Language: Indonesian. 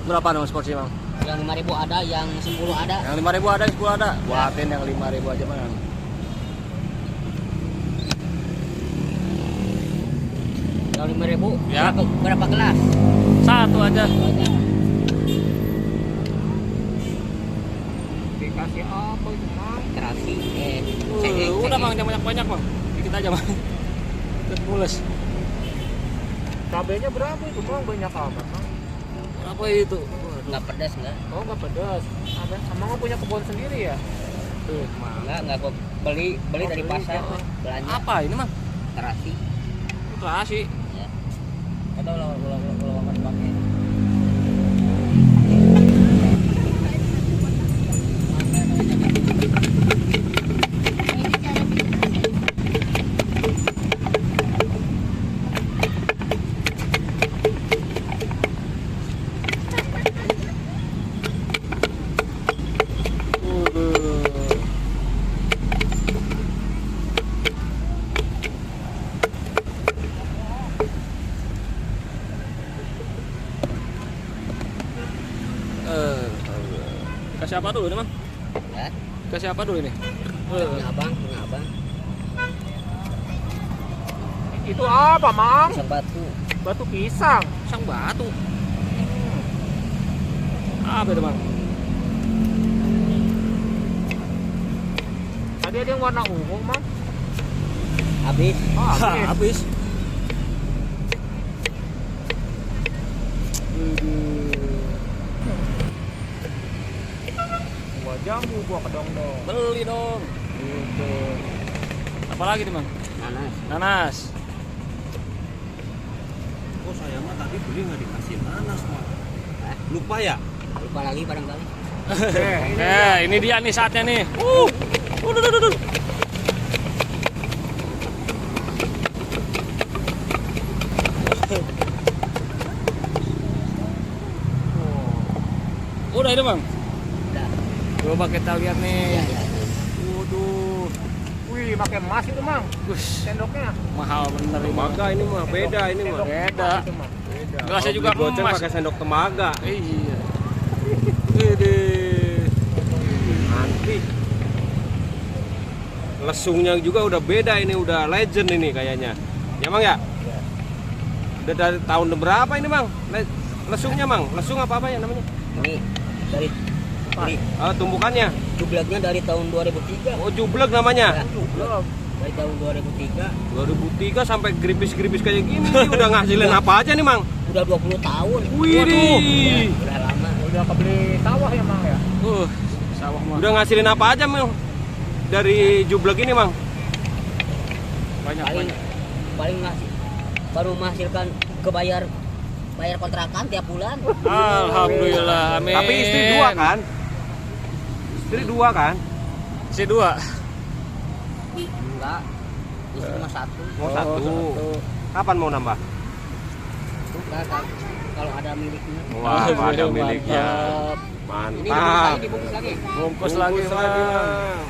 Berapa dong sport sih, Bang? Yang 5.000 ada, yang 10 ada. Yang 5.000 ada, yang 10 ada. Buatin yang 5.000 aja, Bang. Yang 5.000. Ya. Berapa gelas? Satu aja. Satu aja. Dikasih apa itu, Mang? Terasi. Udah, Bang, jangan banyak-banyak, Bang. Dikit aja, Bang. Terus mules. Cabenya berapa itu, Mang? Banyak amat, Mang. Apa itu? Nggak pedas nggak? Oh, nggak pedas. Emang nggak punya kebun sendiri ya? Tuh. Nggak kok beli Oh, dari beli, pasar. oh. Belanja. Apa ini, Mang? Terasi. Terasi. Ya. Atau kalau makan pakai. Kasih apa dulu nih, Mang? Ya. Kasih apa dulu ini? Punya abang. Itu apa, Mang? Pisang batu. Batu pisang. Sang batu. Apa itu, Bang? Tadi ada yang warna ungu, Mang. Habis. Oh, habis. Habis. Gua jambu, gua kedong-dong. Beli dong. Gitu. Apa lagi nih, Bang? Nanas. Nanas. Oh saya mah tadi beli nggak dikasih nanas mah. Hah? Lupa ya? Lupa lagi barangkali. Ini dia nih saatnya nih. Duh. Udah itu, Bang. Udah. Coba kita lihat nih. Ya. Waduh. Wih, pakai emas itu, Mang. Wush, Sendoknya. mahal bener ini. Temaga ini mah beda ini mah. Sendok Beda. emas itu, Mang. Beda. Gelasnya juga Beli goceng emas. pakai sendok temaga. Iya. Widih. Nanti lesungnya juga udah beda ini, udah legend ini kayaknya. Ya Mang ya? Udah dari tahun berapa ini Mang? Lesungnya Mang, lesung apa ya namanya? Ini dari Tumbukannya. jubleknya dari tahun 2003. Oh jublek namanya. Ya, jublek. Dari tahun 2003. 2003 sampai gripis-gripis kayak gini udah ngasilin apa aja nih Mang? Udah 20 tahun. Wih. Udah lama. Udah kebeli sawah ya, Mang ya? Sawah mah. Udah ngasilin apa aja Mang? Dari jublek ini Mang? Banyak. Paling ngasih baru menghasilkan bayar kontrakan tiap bulan. Alhamdulillah, amin. Tapi istri dua kan? Istri dua kan? Si dua. Enggak. Istri mah satu. Mau Oh, satu. satu. Kapan mau nambah? Enggak, kalau ada miliknya. Wah, ada miliknya. Mantap. Ini Mantap. dibungkus lagi. Bungkus lagi, Bungkus lagi, Bang. Bang.